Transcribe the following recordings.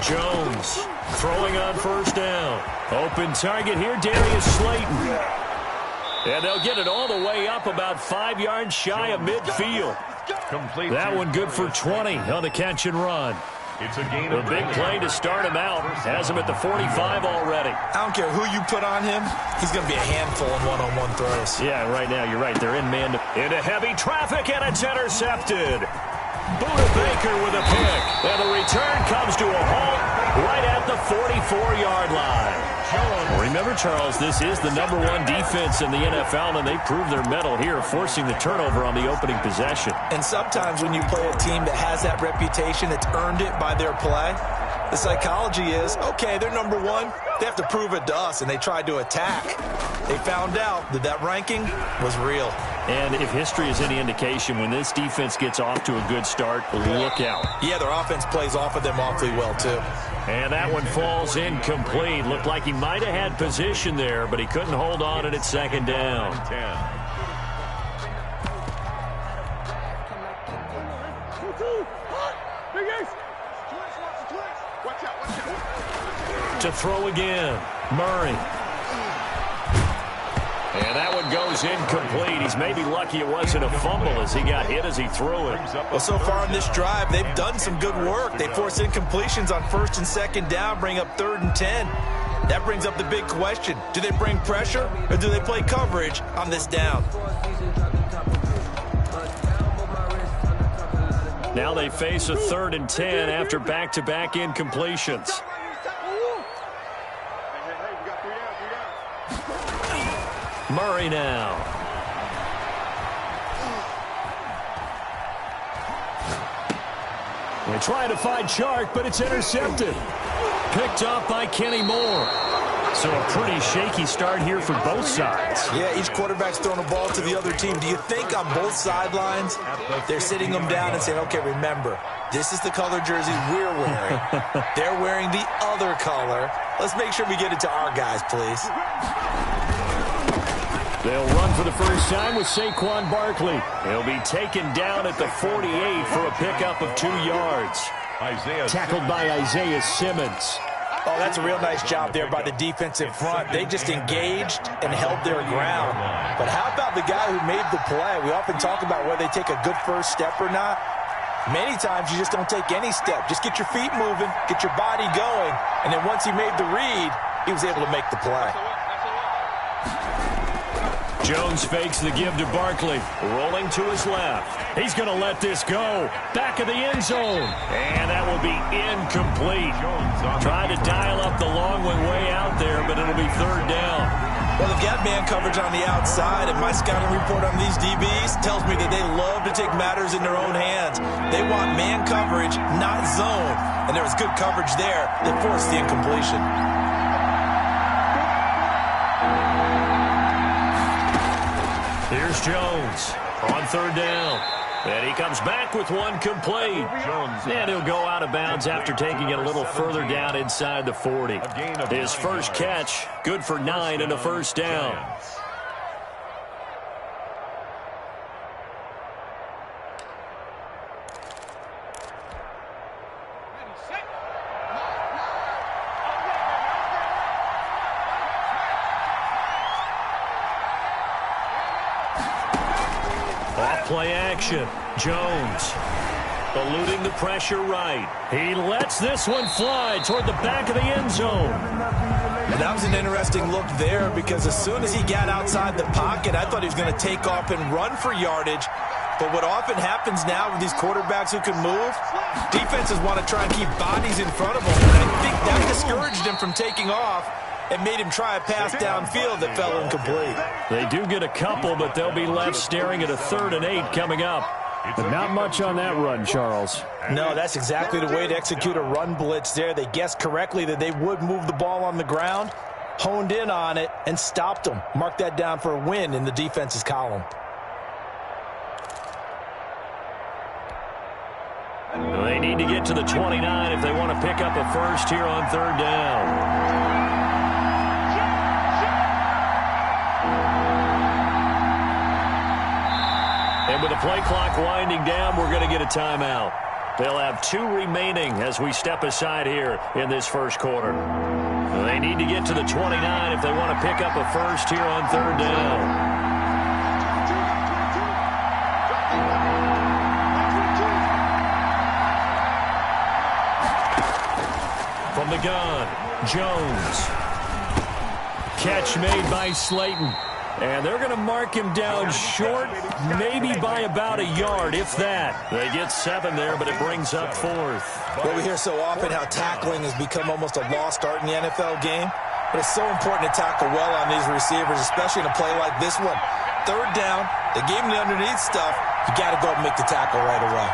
Jones throwing on first down. Open target here, Darius Slayton. And they'll get it all the way up about 5 yards shy of midfield. That one good for 20 on the catch and run. It's a gain The big play to start him out. Has him at the 45 already. I don't care who you put on him. He's going to be a handful in one-on-one throws. Yeah, right now, you're right. They're in man into heavy traffic, and it's intercepted. Buda Baker with a pick. And the return comes to a halt right at the 44-yard line. Remember, Charles, this is the #1 defense in the NFL, and they proved their mettle here, forcing the turnover on the opening possession. And sometimes when you play a team that has that reputation, that's earned it by their play, the psychology is, okay, they're #1. They have to prove it to us, and they tried to attack. They found out that that ranking was real. And if history is any indication, when this defense gets off to a good start, look out. Yeah, their offense plays off of them awfully well, too. And that one falls incomplete. Looked like he might have had position there, but he couldn't hold on, and it's second down. To throw again, Murray. And that one goes incomplete. He's maybe lucky it wasn't a fumble as he got hit as he threw it. Well, so far in this drive, they've done some good work. They force incompletions on 1st and 2nd down, bring up 3rd and 10. That brings up the big question. Do they bring pressure or do they play coverage on this down? Now they face a 3rd and 10 after back-to-back incompletions. Murray now. They try to find Chark, but it's intercepted. Picked up by Kenny Moore. So a pretty shaky start here for both sides. Yeah, each quarterback's throwing the ball to the other team. Do you think on both sidelines they're sitting them down and saying, okay, remember, this is the color jersey we're wearing. They're wearing the other color. Let's make sure we get it to our guys, please. They'll run for the first time with Saquon Barkley. He'll be taken down at the 48 for a pickup of 2 yards. Tackled by Isaiah Simmons. Oh, that's a real nice job there by the defensive front. They just engaged and held their ground. But how about the guy who made the play? We often talk about whether they take a good first step or not. Many times you just don't take any step. Just get your feet moving, get your body going, and then once he made the read, he was able to make the play. Jones fakes the give to Barkley. Rolling to his left. He's going to let this go. Back of the end zone. And that will be incomplete. Tried to dial up the long one way out there, but it'll be 3rd down. Well, they've got man coverage on the outside, and my scouting report on these DBs tells me that they love to take matters in their own hands. They want man coverage, not zone. And there was good coverage there that forced the incompletion. Here's Jones on 3rd down. And he comes back with one complete. And he'll go out of bounds after taking it a little further down inside the 40. His first catch, good for 9 and a first down. Play action. Jones eluding the pressure right. He lets this one fly toward the back of the end zone. And that was an interesting look there because as soon as he got outside the pocket, I thought he was going to take off and run for yardage. But what often happens now with these quarterbacks who can move, defenses want to try and keep bodies in front of them. And I think that discouraged him from taking off and made him try a pass downfield that fell incomplete. They do get a couple, but they'll be left staring at a 3rd and 8 coming up. But not much on that run, Charles. No, that's exactly the way to execute a run blitz there. They guessed correctly that they would move the ball on the ground, honed in on it, and stopped them. Mark that down for a win in the defense's column. They need to get to the 29 if they want to pick up a first here on 3rd down. And with the play clock winding down, we're going to get a timeout. They'll have 2 remaining as we step aside here in this first quarter. They need to get to the 29 if they want to pick up a first here on 3rd down. From the gun, Jones. Catch made by Slayton. And they're going to mark him down short, maybe by about a yard, if that. They get 7 there, but it brings up 4th. Well, we hear so often how tackling has become almost a lost art in the NFL game. But it's so important to tackle well on these receivers, especially in a play like this one. 3rd down, they gave him the underneath stuff. You got to go and make the tackle right away.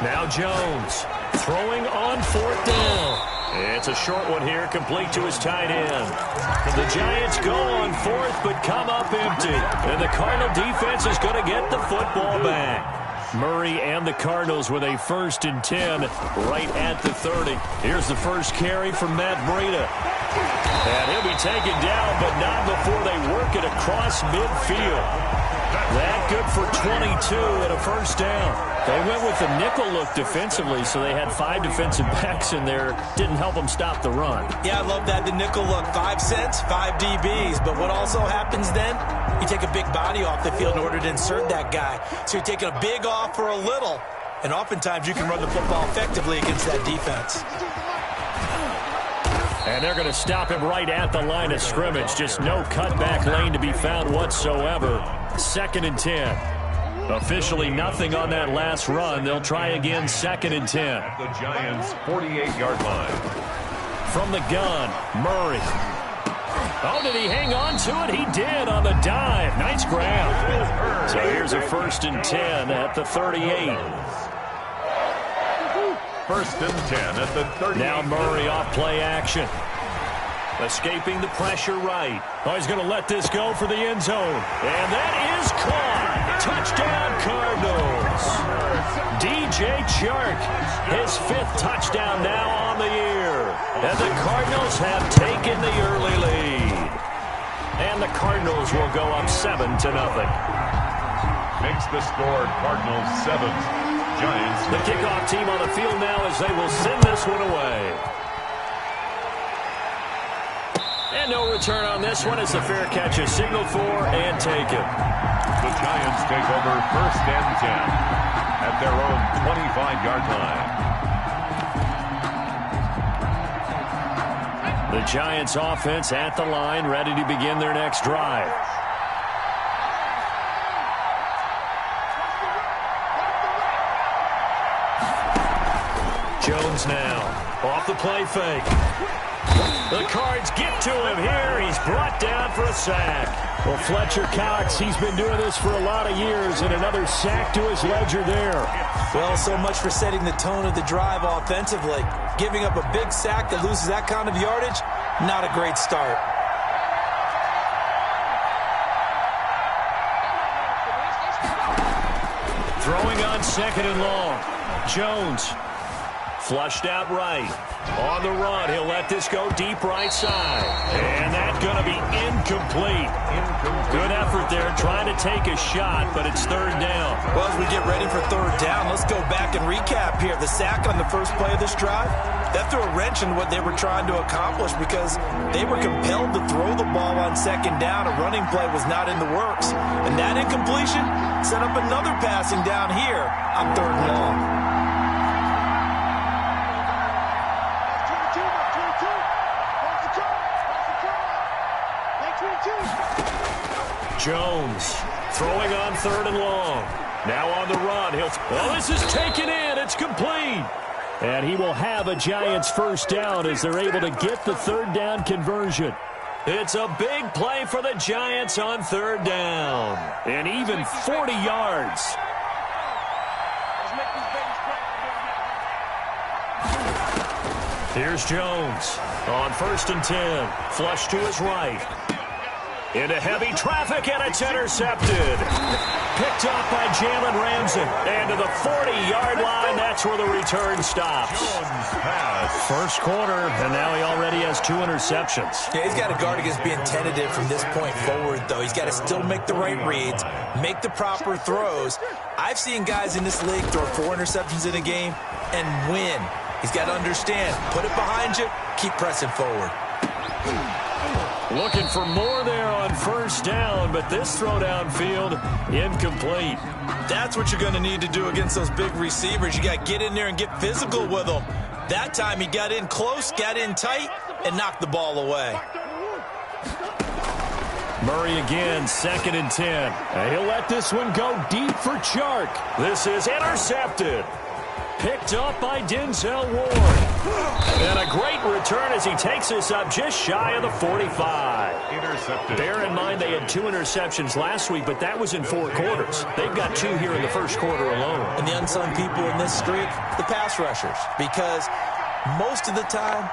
Now Jones throwing on 4th down. It's a short one here, complete to his tight end. The Giants go on 4th, but come up empty. And the Cardinal defense is going to get the football back. Murray and the Cardinals with a 1st and 10 right at the 30. Here's the first carry from Matt Breida. And he'll be taken down, but not before they work it across midfield. That good for 22 and a 1st down. They went with the nickel look defensively, so they had 5 defensive backs in there. Didn't help them stop the run. Yeah, I love that, the nickel look. 5 cents, 5 DBs. But what also happens then, you take a big body off the field in order to insert that guy. So you're taking a big off for a little. And oftentimes you can run the football effectively against that defense. And they're going to stop him right at the line of scrimmage. Just no cutback lane to be found whatsoever. 2nd and 10. Officially nothing on that last run. They'll try again, 2nd and 10. At the Giants' 48-yard line. From the gun, Murray. Oh, did he hang on to it? He did on the dive. Nice grab. So here's a 1st and 10 at the 38. 1st and 10 at the 38. Now Murray off play action. Escaping the pressure right. Oh, he's going to let this go for the end zone. And that is caught. Touchdown, Cardinals. DJ Chark, his 5th touchdown now on the year. And the Cardinals have taken the early lead. And the Cardinals will go up 7-0. Makes the score Cardinals 7. Giants. The kickoff team on the field now as they will send this one away. And no return on this one as the fair catch is signaled for and taken. The Giants take over 1st and 10 at their own 25-yard line. The Giants offense at the line, ready to begin their next drive. Jones now off the play fake. The Cards get to him here. He's brought down for a sack. Well, Fletcher Cox, he's been doing this for a lot of years, and another sack to his ledger there. Well, so much for setting the tone of the drive offensively. Giving up a big sack that loses that kind of yardage, not a great start. Throwing on 2nd and long. Jones flushed out right. On the run, he'll let this go deep right side. And that's going to be incomplete. Good effort there trying to take a shot, but it's 3rd down. Well, as we get ready for 3rd down, let's go back and recap here. The sack on the first play of this drive, that threw a wrench in what they were trying to accomplish because they were compelled to throw the ball on 2nd down. A running play was not in the works. And that incompletion set up another passing down here on 3rd and long. Jones throwing on 3rd and long. Now on the run. This is taken in. It's complete. And he will have a Giants 1st down as they're able to get the 3rd down conversion. It's a big play for the Giants on 3rd down. And even 40 yards. Here's Jones on 1st and 10. Flush to his right. Into heavy traffic, and it's intercepted. picked up by Jalen Ramsey. And to the 40-yard line, that's where the return stops. First quarter, and now he already has 2 interceptions. Yeah, he's got to guard against being tentative from this point forward, though. He's got to still make the right reads, make the proper throws. I've seen guys in this league throw 4 interceptions in a game and win. He's got to understand, put it behind you, keep pressing forward. Looking for more there on first down, but this throw downfield, incomplete. That's what you're going to need to do against those big receivers. You got to get in there and get physical with them. That time he got in close, got in tight, and knocked the ball away. Murray again, 2nd and 10. He'll let this one go deep for Chark. This is intercepted. Picked up by Denzel Ward. And a great return as he takes this up just shy of the 45. Intercepted. Bear in mind they had 2 interceptions last week, but that was in 4 quarters. They've got 2 here in the first quarter alone. And the unsung people in this streak, the pass rushers. Because most of the time,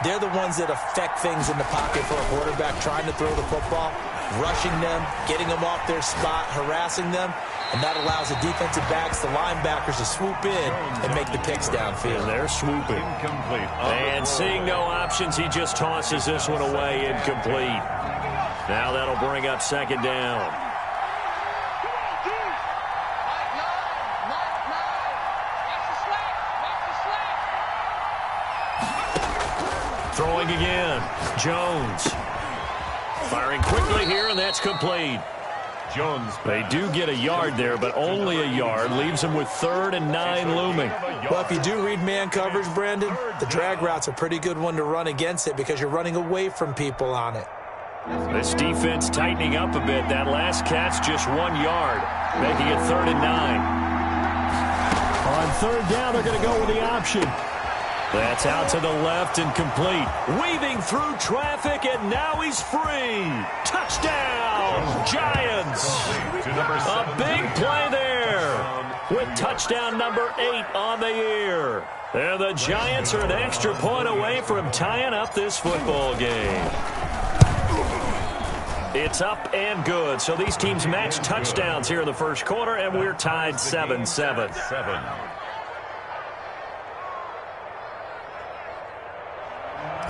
they're the ones that affect things in the pocket for a quarterback trying to throw the football, rushing them, getting them off their spot, harassing them. And that allows the defensive backs, the linebackers, to swoop in and make the picks downfield. And they're swooping. Incomplete. And seeing no options, he just tosses this one away, incomplete. Now that'll bring up 2nd down. Throwing again. Jones. Firing quickly here, and that's complete. Jones. They do get a yard there, but only a yard. Leaves them with 3rd and 9 looming. Well, if you do read man coverage, Brandon, the drag route's a pretty good one to run against it because you're running away from people on it. This defense tightening up a bit. That last catch just 1 yard, making it 3rd and 9. On 3rd down, they're going to go with the option. That's out to the left and complete. Weaving through traffic, and now he's free. Touchdown, Giants. A big play there with touchdown number 8 on the year. And the Giants are an extra point away from tying up this football game. It's up and good. So these teams match touchdowns here in the first quarter, and we're tied 7-7.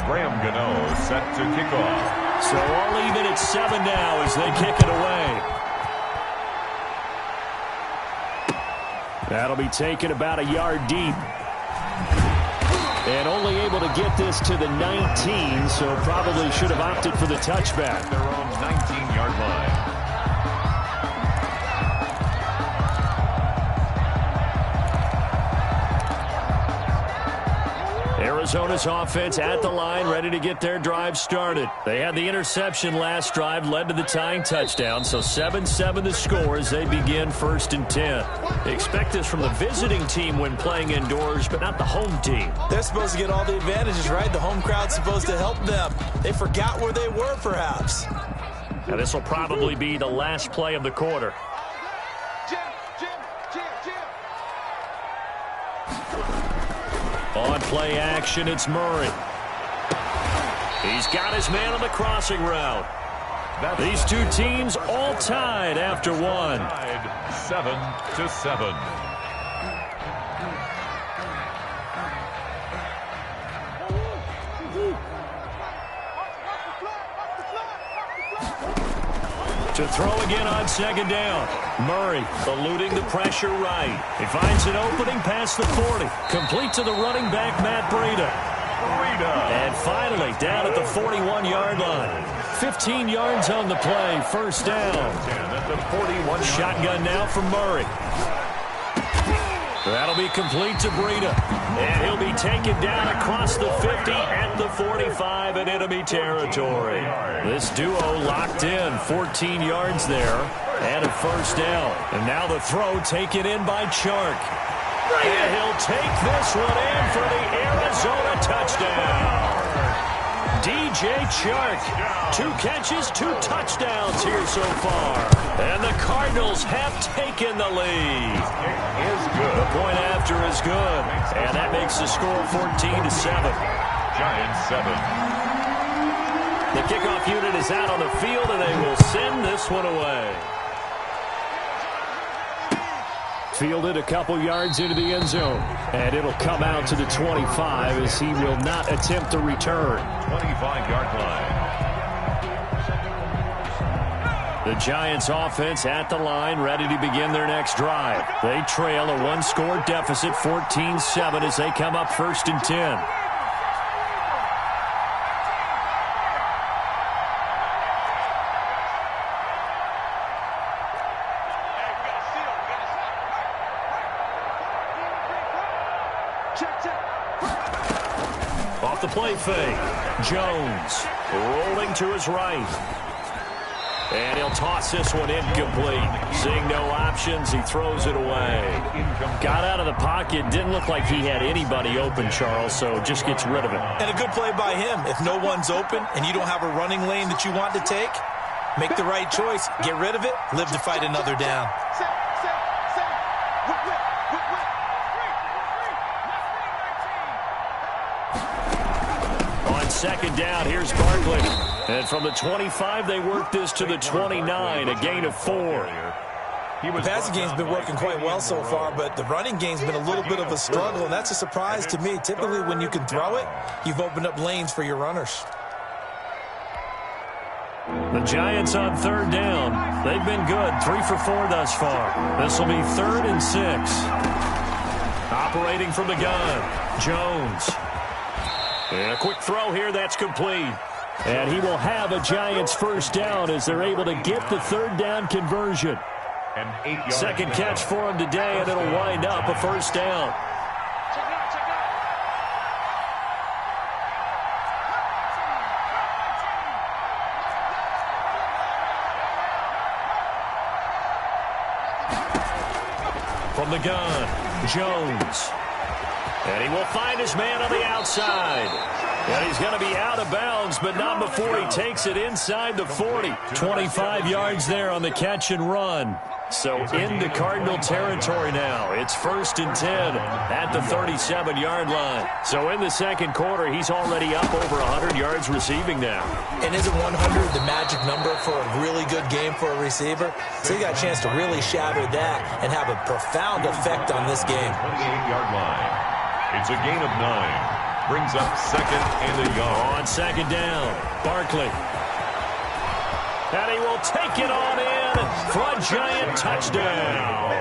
Graham Gano set to kick off. So all even at 7 now as they kick it away. That'll be taken about a yard deep. And only able to get this to the 19, so probably should have opted for the touchback. Their own 19-yard line. Arizona's offense at the line, ready to get their drive started. They had the interception last drive, led to the tying touchdown, so 7-7 the score as they begin 1st and 10. Expect this from the visiting team when playing indoors, but not the home team. They're supposed to get all the advantages, right? The home crowd's supposed to help them. They forgot where they were, perhaps. Now this will probably be the last play of the quarter. On play action, it's Murray. He's got his man on the crossing route. These two teams all tied after 1. 7-7. To throw again on 2nd down. Murray eluding the pressure right. He finds an opening past the 40. Complete to the running back, Matt Breida. And finally down at the 41-yard line. 15 yards on the play. First down. At the 41. Shotgun now from Murray. That'll be complete to Breida. And he'll be taken down across the 50 at the 45 in enemy territory. This duo locked in, 14 yards there, and a first down. And now the throw taken in by Chark. And he'll take this one in for the Arizona touchdown. DJ Chark, 2 catches, 2 touchdowns here so far. And the Cardinals have taken the lead. The point after is good. And that makes the score 14-7. Giants 7. The kickoff unit is out on the field, and they will send this one away. Fielded a couple yards into the end zone. And it'll come out to the 25 as he will not attempt to return. 25-yard line. The Giants offense at the line, ready to begin their next drive. They trail a one-score deficit, 14-7, as they come up 1st and 10. Off the play fake. Jones rolling to his right. And he'll toss this one incomplete. Seeing no options, he throws it away. Got out of the pocket. Didn't look like he had anybody open, Charles, so just gets rid of it. And a good play by him. If no one's open and you don't have a running lane that you want to take, make the right choice. Get rid of it. Live to fight another down. On 2nd down, here's Barkley. And from the 25, they work this to the 29, a gain of 4. The passing game's been working quite well so far, but the running game's been a little bit of a struggle, and that's a surprise to me. Typically, when you can throw it, you've opened up lanes for your runners. The Giants on 3rd down. They've been good, 3 for 4 thus far. This will be 3rd and 6. Operating from the gun, Jones. And a quick throw here, that's complete. And he will have a Giants 1st down as they're able to get the 3rd down conversion. Second catch for him today, and it'll wind up a 1st down. From the gun, Jones. And he will find his man on the outside. And he's going to be out of bounds, but not before he takes it inside the 40. 25 yards there on the catch and run. So into Cardinal territory now. It's 1st and 10 at the 37-yard line. So in the 2nd quarter, he's already up over 100 yards receiving now. And isn't 100 the magic number for a really good game for a receiver? So he got a chance to really shatter that and have a profound effect on this game. 28-yard line. It's a gain of 9. Brings up 2nd and a yard. On 2nd down, Barkley. And he will take it on in for a Giant touchdown.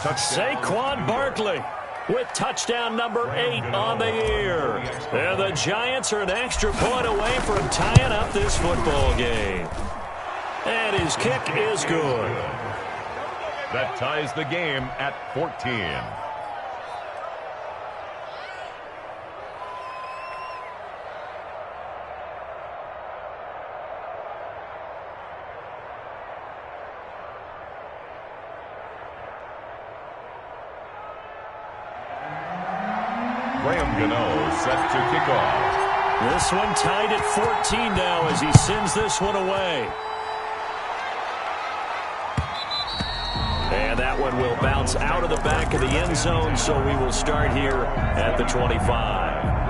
Saquon Barkley with touchdown number 8 on the year. And the Giants are an extra point away from tying up this football game. And his kick is good. That ties the game at 14. Set to kick off. This one tied at 14 now as he sends this one away. And that one will bounce out of the back of the end zone, so we will start here at the 25.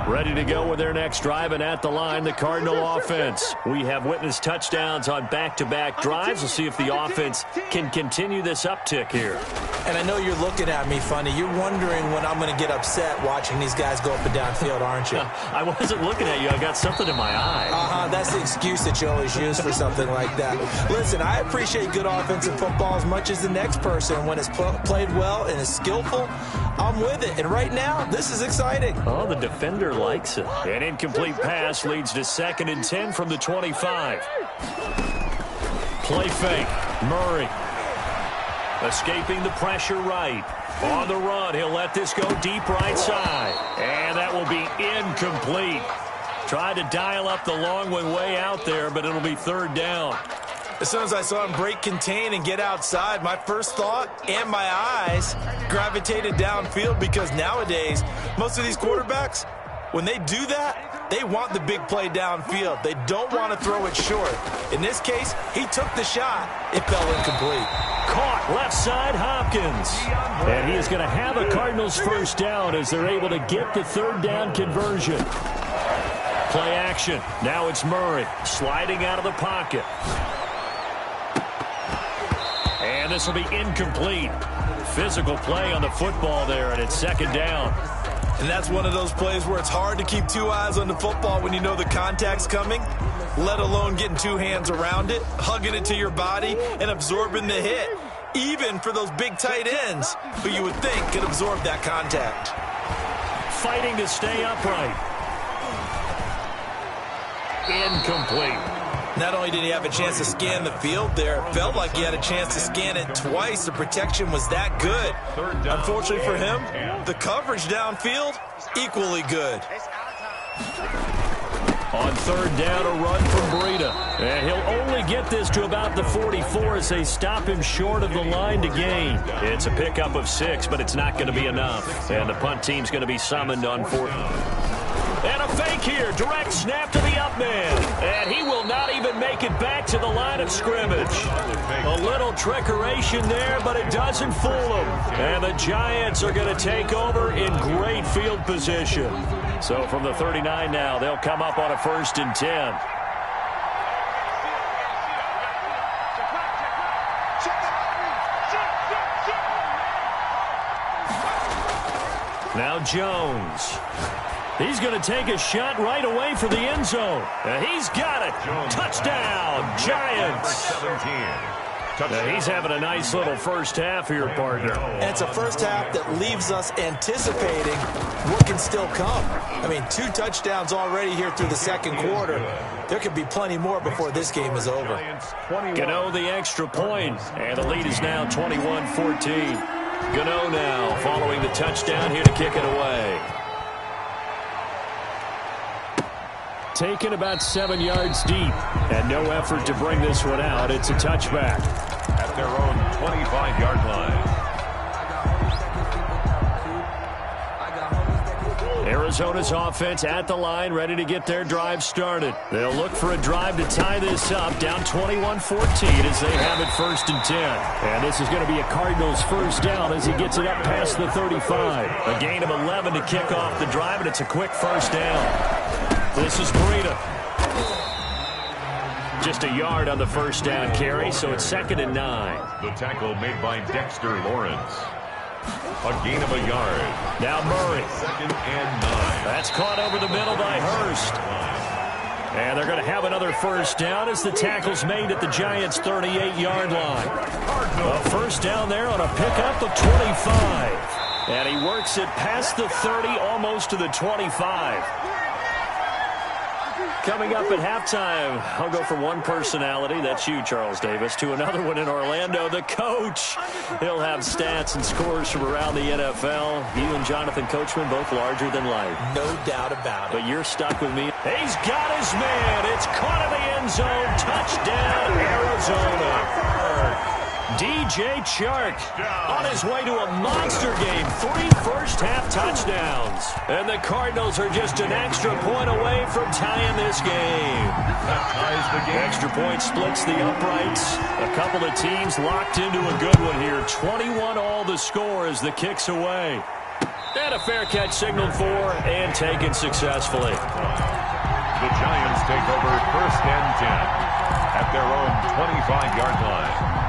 Ready to go with their next drive, and at the line, the Cardinal offense. We have witnessed touchdowns on back-to-back drives. We'll see if the offense can continue this uptick here. And I know you're looking at me funny. You're wondering when I'm going to get upset watching these guys go up and down field, aren't you? I wasn't looking at you. I got something in my eye. That's the excuse that you always use for something like that. Listen, I appreciate good offensive football as much as the next person. When it's played well and is skillful, I'm with it. And right now, this is exciting. Oh, the defender likes it. An incomplete pass leads to 2nd and 10 from the 25. Play fake. Murray. Escaping the pressure right. On the run, he'll let this go deep right side. And that will be incomplete. Tried to dial up the long one way out there, but it'll be 3rd down. As soon as I saw him break contain and get outside, my first thought and my eyes gravitated downfield, because nowadays, most of these quarterbacks, when they do that, they want the big play downfield. They don't want to throw it short. In this case, he took the shot. It fell incomplete. Caught left side, Hopkins. And he is going to have a Cardinals 1st down as they're able to get the 3rd down conversion. Play action. Now it's Murray sliding out of the pocket. this will be incomplete. Physical play on the football there, and it's second down. And that's one of those plays where it's hard to keep two eyes on the football when you know the contact's coming, let alone getting two hands around it, hugging it to your body, and absorbing the hit, even for those big tight ends who you would think could absorb that contact. Fighting to stay upright. Incomplete. Not only did he have a chance to scan the field there, it felt like he had a chance to scan it twice. The protection was that good. Unfortunately for him, the coverage downfield, equally good. On third down, a run from Breida. And he'll only get this to about the 44 as they stop him short of the line to gain. It's a pickup of 6, but it's not going to be enough. And the punt team's going to be summoned on fourth. And a fake here. Direct snap to the up man. And he will not even make it back to the line of scrimmage. A little trickeration there, but it doesn't fool him. And the Giants are going to take over in great field position. So from the 39 now, they'll come up on a 1st and 10. Now Jones. He's going to take a shot right away for the end zone. He's got it. Touchdown, Giants. He's having a nice little first half here, partner. And it's a first half that leaves us anticipating what can still come. I mean, 2 touchdowns already here through the second quarter. There could be plenty more before this game is over. Gano the extra point, and the lead is now 21-14. Gano now following the touchdown here to kick it away. Taken about 7 yards deep, and no effort to bring this one out. It's a touchback. At their own 25-yard line. Arizona's offense at the line, ready to get their drive started. They'll look for a drive to tie this up, down 21-14 as they have it 1st and 10. And this is going to be a Cardinals first down as he gets it up past the 35. A gain of 11 to kick off the drive, and it's a quick first down. This is Breida. Just a yard on the first down carry, so it's 2nd and 9. The tackle made by Dexter Lawrence. A gain of a yard. Now Murray. 2nd and 9. That's caught over the middle by Hurst. And they're going to have another first down as the tackle's made at the Giants' 38-yard line. A first down there on a pickup of 25. And he works it past the 30, almost to the 25. Coming up at halftime, I'll go from one personality, that's you, Charles Davis, to another one in Orlando, the coach. He'll have stats and scores from around the NFL. You and Jonathan Coachman, both larger than life. No doubt about it. But you're stuck with me. He's got his man. It's caught in the end zone. Touchdown, Arizona. DJ Chark on his way to a monster game. 3 first-half touchdowns. And the Cardinals are just an extra point away from tying this game. Extra point splits the uprights. A couple of teams locked into a good one here. 21 all the score as the kick's away. And a fair catch signaled for and taken successfully. The Giants take over 1st and 10 at their own 25-yard line.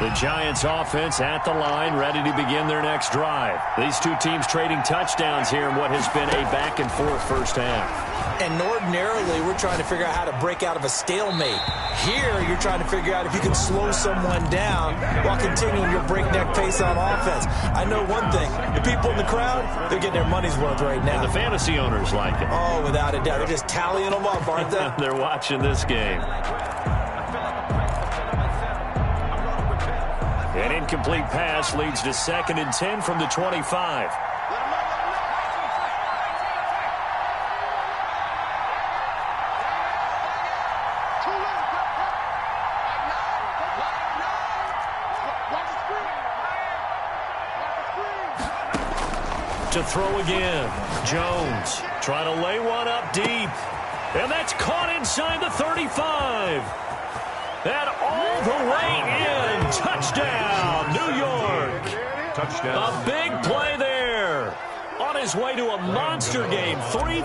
The Giants offense at the line, ready to begin their next drive. These two teams trading touchdowns here in what has been a back-and-forth first half. And ordinarily, we're trying to figure out how to break out of a stalemate. Here, you're trying to figure out if you can slow someone down while continuing your breakneck pace on offense. I know one thing. The people in the crowd, they're getting their money's worth right now. And the fantasy owners like it. Oh, without a doubt. They're just tallying them up, aren't they? They're watching this game. An incomplete pass leads to 2nd and 10 from the 25. To throw again. Jones trying to lay one up deep. And that's caught inside the 35. And all the way in. Touchdown, New York. Touchdown. A big play there. On his way to a monster game. 3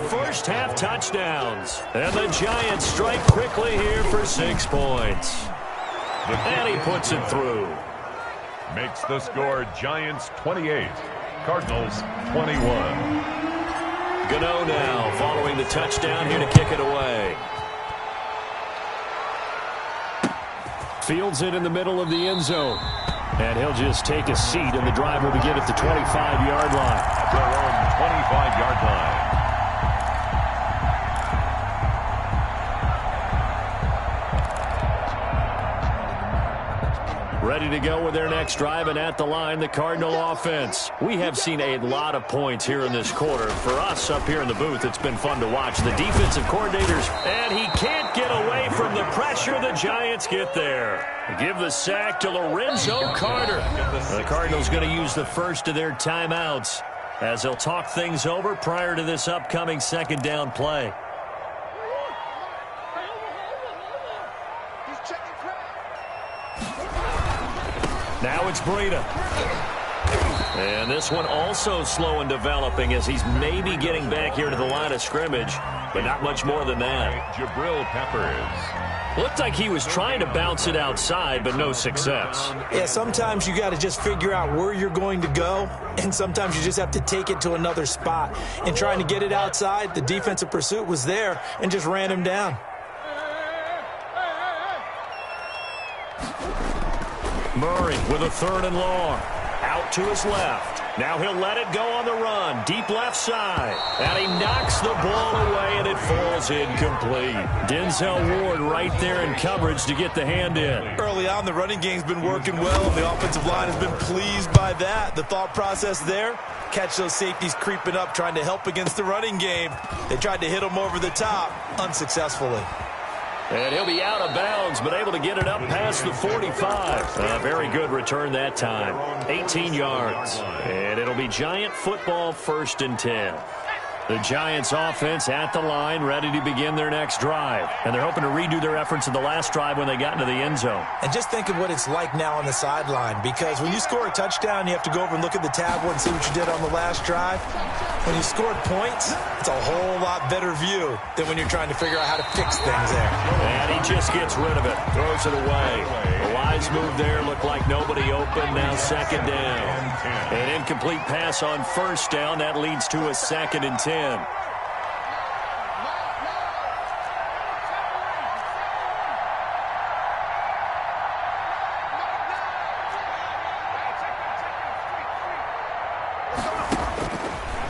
And he puts it through. Makes the score Giants 28, Cardinals 21. Gano now following the touchdown here to kick it away. Fields it in the middle of the end zone. And he'll just take a seat, and the drive will begin at the 25-yard line. At their own 25-yard line. Ready to go with their next drive, and at the line, the Cardinal offense. We have seen a lot of points here in this quarter. For us up here in the booth, it's been fun to watch. The defensive coordinators, and he can't get away from the pressure. The Giants get there. Give the sack to Lorenzo Carter. The Cardinals going to use the first of their timeouts as they'll talk things over prior to this upcoming second down play. Now it's Breida. And this one also slow in developing as he's maybe getting back here to the line of scrimmage, but not much more than that. Jabril Peppers. Looked like he was trying to bounce it outside, but no success. Yeah, sometimes you got to just figure out where you're going to go, and sometimes you just have to take it to another spot. And trying to get it outside, the defensive pursuit was there and just ran him down. Murray with a 3rd and long. Out to his left. Now he'll let it go on the run. Deep left side. And he knocks the ball away, and it falls incomplete. Denzel Ward right there in coverage to get the hand in. Early on, the running game's been working well, and the offensive line has been pleased by that. The thought process there, catch those safeties creeping up, trying to help against the running game. They tried to hit him over the top, unsuccessfully. And he'll be out of bounds, but able to get it up past the 45. A very good return that time. 18 yards. And it'll be Giant football, 1st and 10. The Giants offense at the line, ready to begin their next drive. And they're hoping to redo their efforts in the last drive when they got into the end zone. And just think of what it's like now on the sideline, because when you score a touchdown, you have to go over and look at the tablet and see what you did on the last drive. When you scored points, it's a whole lot better view than when you're trying to figure out how to fix things there. And he just gets rid of it, throws it away. The wise move there, looked like nobody open, now 2nd down. An incomplete pass on 1st down, that leads to a 2nd and 10.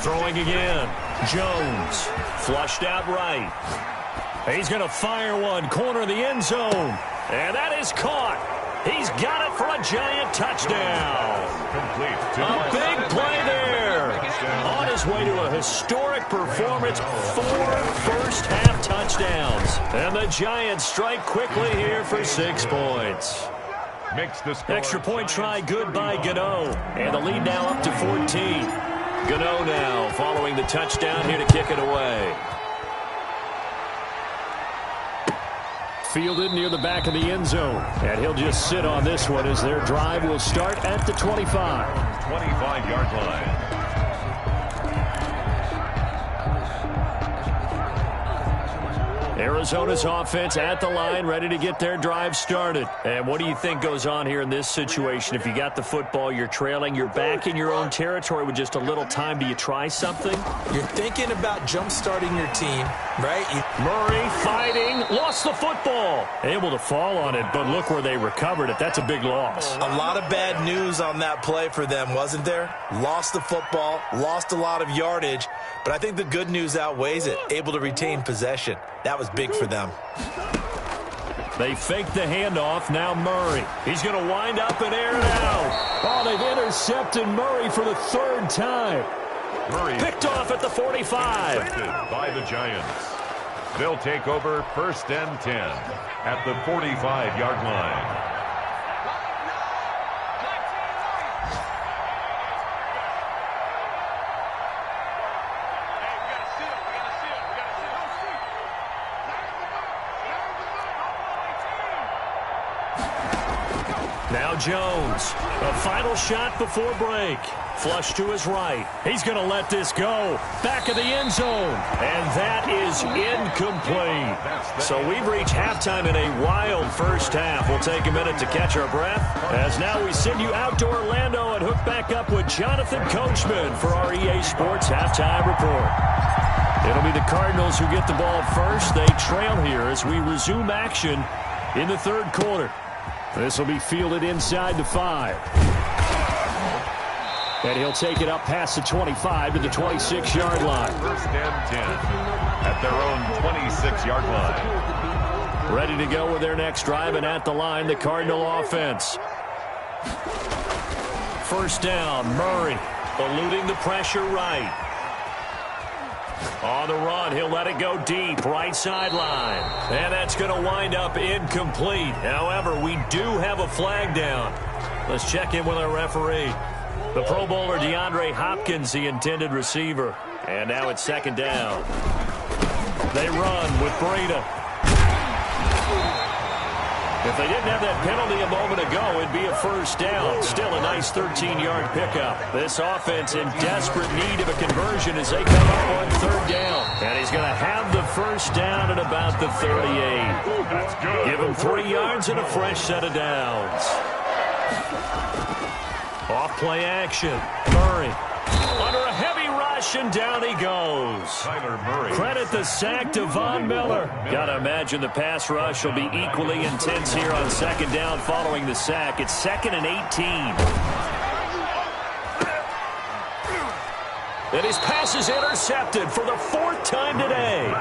Throwing again. Jones flushed out right. He's going to fire one, corner of the end zone. And that is caught. He's got it for a Giant touchdown. Complete. A big play there. On his way to a historic performance, 4 first-half touchdowns. And the Giants strike quickly here for 6 points. Makes the score. Extra point try good by Gano. And the lead now up to 14. Gano now following the touchdown here to kick it away. Fielded near the back of the end zone. And he'll just sit on this one as their drive will start at the 25. 25-yard line. Arizona's offense at the line, ready to get their drive started. And what do you think goes on here in this situation? If you got the football, you're trailing, you're back in your own territory with just a little time. Do you try something? You're thinking about jump-starting your team, right? Murray fighting, lost the football. Able to fall on it, but look where they recovered it. That's a big loss. A lot of bad news on that play for them, wasn't there? Lost the football, lost a lot of yardage, but I think the good news outweighs it. Able to retain possession. That was big for them. They fake the handoff. Now Murray. He's going to wind up and air it out. Oh, they've intercepted Murray for the 3rd time. Murray picked off at the 45. By the Giants. They'll take over 1st and 10 at the 45-yard line. Now Now Jones, a final shot before break. Flush to his right. He's going to let this go. Back of the end zone. And that is incomplete. So we've reached halftime in a wild first half. We'll take a minute to catch our breath, as now we send you out to Orlando and hook back up with Jonathan Coachman for our EA Sports Halftime Report. It'll be the Cardinals who get the ball first. They trail here as we resume action in the third quarter. This will be fielded inside the 5. And he'll take it up past the 25 to the 26-yard line. First and 10 at their own 26-yard line. Ready to go with their next drive, and at the line, the Cardinal offense. First down, Murray, eluding the pressure right. On the run, he'll let it go deep, right sideline. And that's going to wind up incomplete. However, we do have a flag down. Let's check in with our referee. The Pro Bowler DeAndre Hopkins, the intended receiver. And now it's second down. They run with Breida. If they didn't have that penalty a moment ago, it'd be a first down. Still a nice 13-yard pickup. This offense in desperate need of a conversion as they come up on third down. And he's going to have the first down at about the 38. That's good. Give him 3 yards and a fresh set of downs. Off play action. Murray under a heavy rush, and down he goes. Tyler Murray. Credit the sack to Von Miller. Got to imagine the pass rush will be equally intense here on second down following the sack. It's 2nd and 18. And his pass is intercepted for the 4th time today.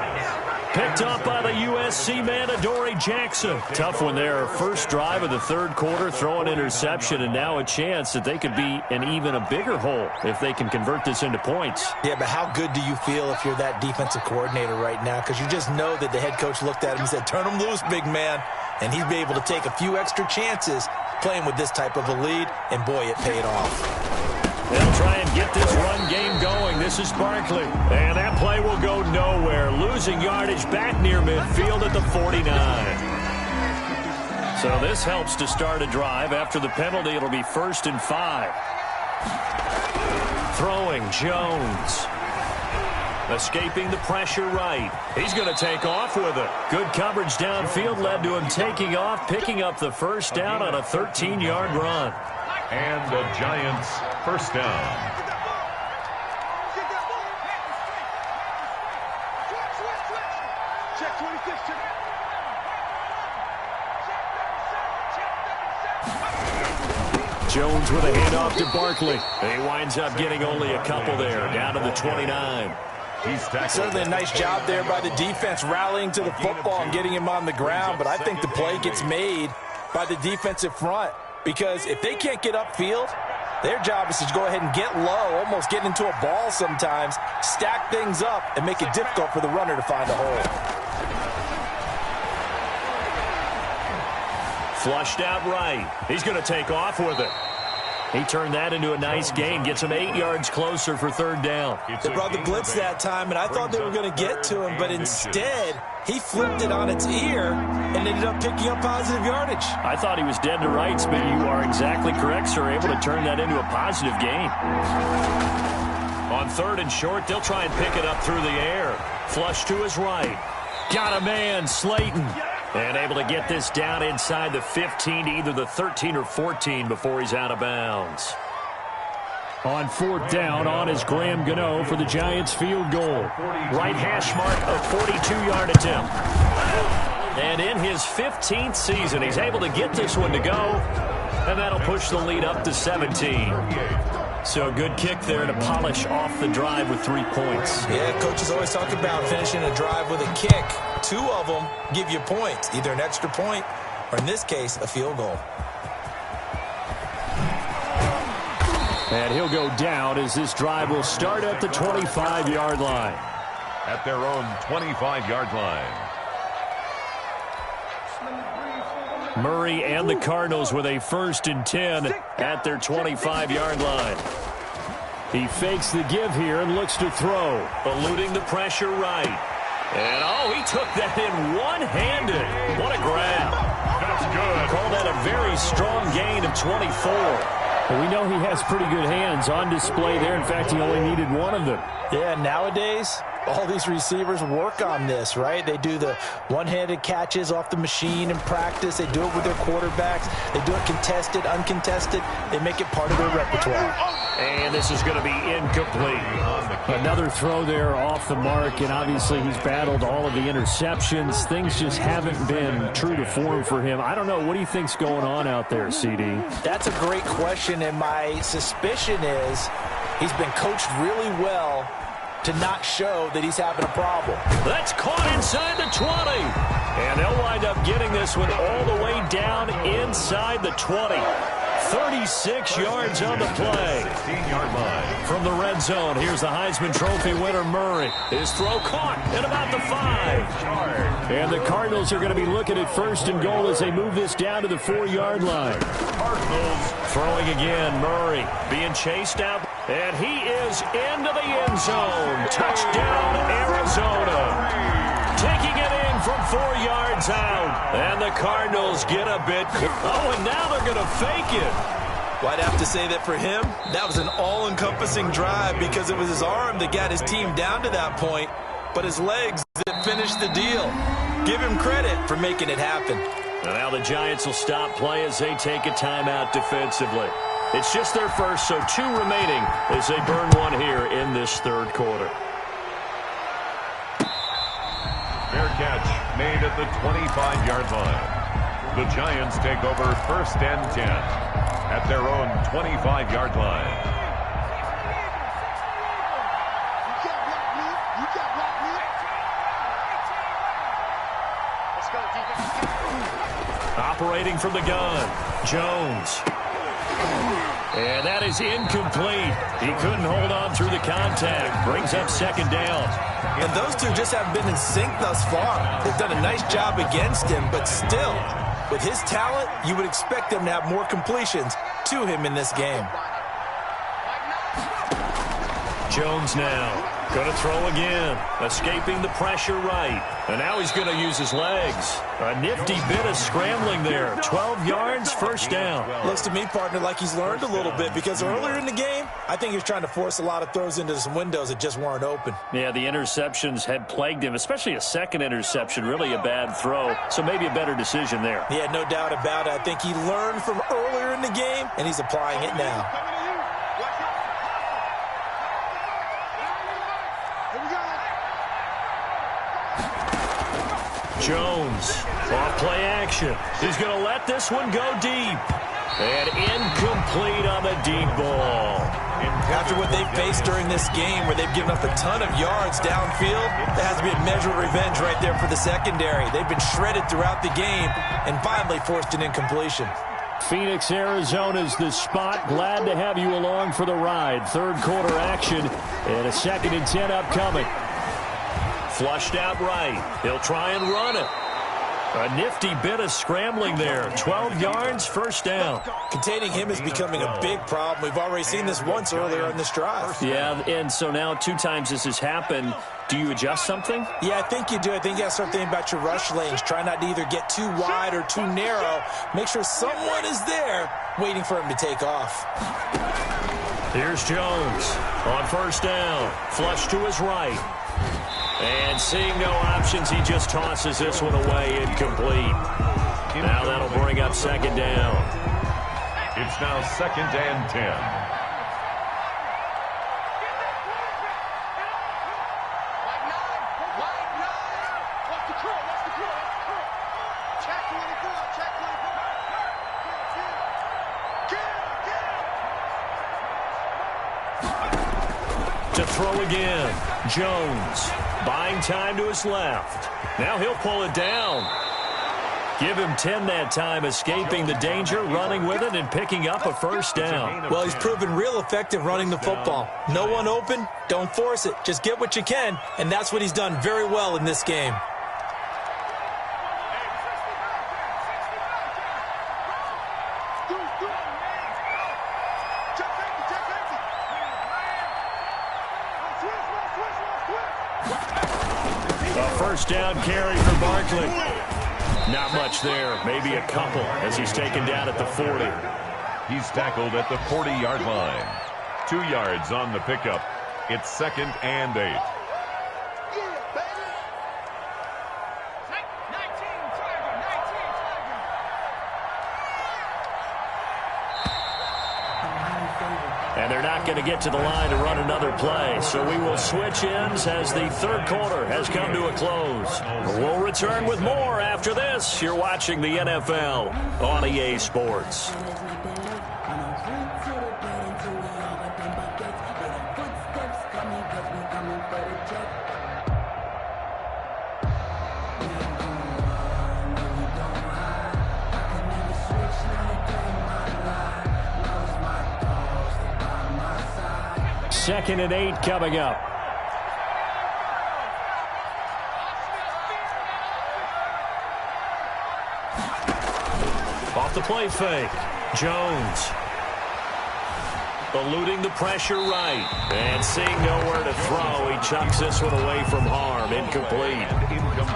Picked up by the USC man, Adoree Jackson. Tough one there. First drive of the third quarter, throw an interception, and now a chance that they could be in even a bigger hole if they can convert this into points. Yeah, but how good do you feel if you're that defensive coordinator right now? Because you just know that the head coach looked at him and said, turn him loose, big man. And he'd be able to take a few extra chances playing with this type of a lead, and boy, it paid off. They'll try and get this run game going. This is Barkley. And that play will go nowhere. Losing yardage back near midfield at the 49. So this helps to start a drive. After the penalty, it'll be 1st and 5. Throwing, Jones. Escaping the pressure right. He's going to take off with it. Good coverage downfield led to him taking off, picking up the first down on a 13-yard run. And the Giants first down. Jones with a handoff to Barkley. He winds up getting only a couple there, down to the 29. Certainly a nice job there by the defense rallying to the football and getting him on the ground, but I think the play gets made by the defensive front. Because if they can't get upfield, their job is to go ahead and get low, almost get into a ball sometimes, stack things up, and make it difficult for the runner to find a hole. Flushed out right. He's going to take off with it. He turned that into a nice gain, gets him 8 yards closer for third down. They brought the blitz that time, and I thought they were going to get to him, but instead, he flipped it on its ear and ended up picking up positive yardage. I thought he was dead to rights, but you are exactly correct, sir. Able to turn that into a positive gain. On 3rd and short, they'll try and pick it up through the air. Flush to his right. Got a man, Slayton. And able to get this down inside the 15 to either the 13 or 14 before he's out of bounds. On 4th down, on is Graham Gano for the Giants field goal. Right hash mark, a 42-yard attempt. And in his 15th season, he's able to get this one to go. And that'll push the lead up to 17. So a good kick there to polish off the drive with 3 points. Yeah, coaches always talk about finishing a drive with a kick. 2 of them give you points, either an extra point or, in this case, a field goal. And he'll go down as this drive will start at the 25-yard line. At their own 25-yard line. Murray and the Cardinals with a 1st and 10 at their 25-yard line. He fakes the give here and looks to throw, eluding the pressure right. And, oh, he took that in one-handed. What a grab. That's good. Call that a very strong gain of 24. Well, we know he has pretty good hands on display there. In fact, he only needed one of them. Yeah, nowadays, all these receivers work on this, right? They do the one-handed catches off the machine in practice. They do it with their quarterbacks. They do it contested, uncontested. They make it part of their repertoire. And this is going to be incomplete. Another throw there off the mark, and obviously he's battled all of the interceptions. Things just haven't been true to form for him. I don't know. What do you think's going on out there, CD? That's a great question, and my suspicion is he's been coached really well to not show that he's having a problem. That's caught inside the 20. And they'll wind up getting this one all the way down inside the 20. 36 yards on the play. 16-yard line. From the red zone, here's the Heisman Trophy winner, Murray. His throw caught at about the 5. And the Cardinals are going to be looking at 1st and goal as they move this down to the 4-yard line. Cardinals throwing again. Murray being chased out. And he is into the end zone. Touchdown, Arizona. Taking it in from 4 yards out. And the Cardinals get a bit. Oh, and now they're going to fake it. Well, I'd have to say that for him, that was an all-encompassing drive because it was his arm that got his team down to that point, but his legs that finished the deal. Give him credit for making it happen. And now the Giants will stop play as they take a timeout defensively. It's just their first, so 2 remaining as they burn one here in this 3rd quarter. Fair catch made at the 25-yard line. The Giants take over 1st and 10 at their own 25-yard line. Operating from the gun, Jones. And that is incomplete. He couldn't hold on through the contact. Brings up 2nd down. And those two just haven't been in sync thus far. They've done a nice job against him, but still, with his talent, you would expect them to have more completions to him in this game. Jones now. Going to throw again. Escaping the pressure right. And now he's going to use his legs. A nifty bit of scrambling there. 12 yards, 1st down. Looks to me, partner, like he's learned a little bit because earlier in the game, I think he was trying to force a lot of throws into some windows that just weren't open. Yeah, the interceptions had plagued him, especially a 2nd interception. Really a bad throw. So maybe a better decision there. Yeah, no doubt about it. I think he learned from earlier in the game, and he's applying it now. Jones, off play action. He's going to let this one go deep. And incomplete on the deep ball. After what they've faced during this game where they've given up a ton of yards downfield, there has to be a measure of revenge right there for the secondary. They've been shredded throughout the game and finally forced an incompletion. Phoenix, Arizona's the spot. Glad to have you along for the ride. 3rd quarter action and a 2nd and 10 upcoming. Flushed out right. He'll try and run it. A nifty bit of scrambling there. 12 yards, 1st down. Containing him is becoming a big problem. We've already seen this once earlier in this drive. Yeah, and so now 2 times this has happened. Do you adjust something? Yeah, I think you do. I think you got to start thinking about your rush lanes. Try not to either get too wide or too narrow. Make sure someone is there waiting for him to take off. Here's Jones on 1st down. Flush to his right. And seeing no options, he just tosses this one away, incomplete. Now that'll bring up 2nd down. It's now 2nd and 10. To throw again, Jones buying time to his left. Now he'll pull it down. Give him 10 that time, escaping the danger, running with it, and picking up a 1st down. Well, he's proven real effective running the football. No one open, don't force it. Just get what you can, and that's what he's done very well in this game. A 1st down carry for Barkley. Not much there, maybe a couple as he's taken down at the 40. He's tackled at the 40-yard line. 2 yards on the pickup. It's 2nd and 8. And they're not going to get to the line to run another play. So we will switch ends as the third quarter has come to a close. We'll return with more after this. You're watching the NFL on EA Sports. Second and 8 coming up. Off the play fake. Jones. Eluding the pressure right. And seeing nowhere to throw, he chucks this one away from harm. Incomplete.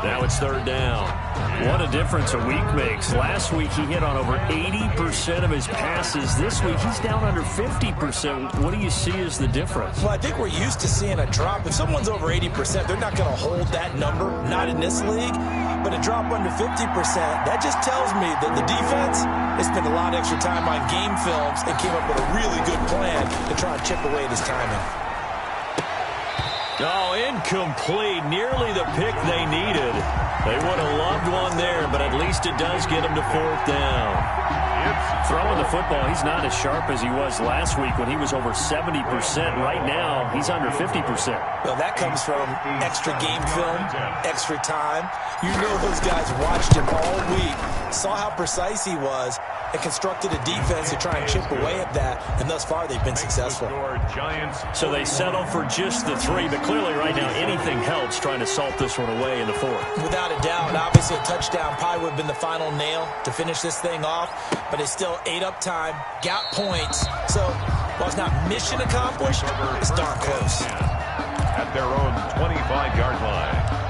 Now it's third down. What a difference a week makes. Last week he hit on over 80% of his passes. This week he's down under 50%. What do you see as the difference? Well, I think we're used to seeing a drop. If someone's over 80%, they're not going to hold that number, not in this league. But a drop under 50%, that just tells me that the defense has spent a lot of extra time on game films and came up with a really good plan to try and chip away at his timing. Oh, incomplete. Nearly the pick they needed. They would have loved one there, but at least it does get them to fourth down. Throwing the football, he's not as sharp as he was last week when he was over 70%. Right now, he's under 50%. Well, that comes from extra game film, extra time. You know those guys watched him all week, saw how precise he was, and constructed a defense to try and chip away at that, and thus far they've been successful. So they settle for just the 3, but clearly right now anything helps trying to salt this one away in the 4th. Without a doubt, obviously a touchdown probably would have been the final nail to finish this thing off, but it's still ate up time, got points, so while it's not mission accomplished, it's darn close. At their own 25-yard line.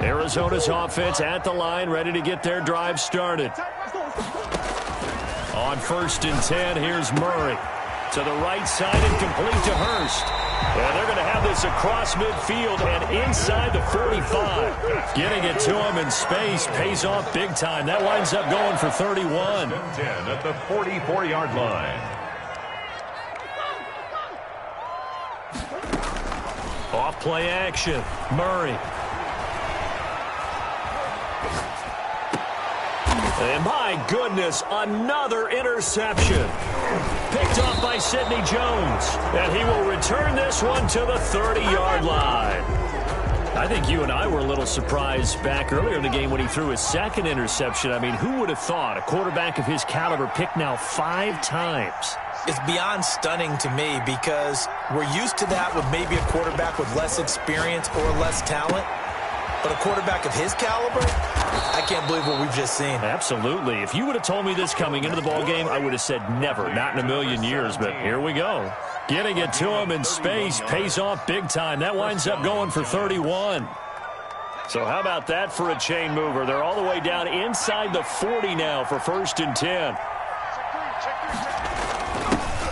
Arizona's offense at the line, ready to get their drive started. On 1st and 10, here's Murray. To the right side and complete to Hurst. And they're going to have this across midfield and inside the 45. Getting it to him in space pays off big time. That winds up going for 31. 10 at the 44-yard line. Off play action. Murray. And my goodness, another interception. Picked off by Sidney Jones. And he will return this one to the 30-yard line. I think you and I were a little surprised back earlier in the game when he threw his second interception. I mean, who would have thought a quarterback of his caliber picked now 5 times? It's beyond stunning to me because we're used to that with maybe a quarterback with less experience or less talent. But a quarterback of his caliber, I can't believe what we've just seen. Absolutely. If you would have told me this coming into the ballgame, I would have said never, not in a million years. But here we go. Getting it to him in space pays off big time. That winds up going for 31. So how about that for a chain mover? They're all the way down inside the 40 now for 1st and 10.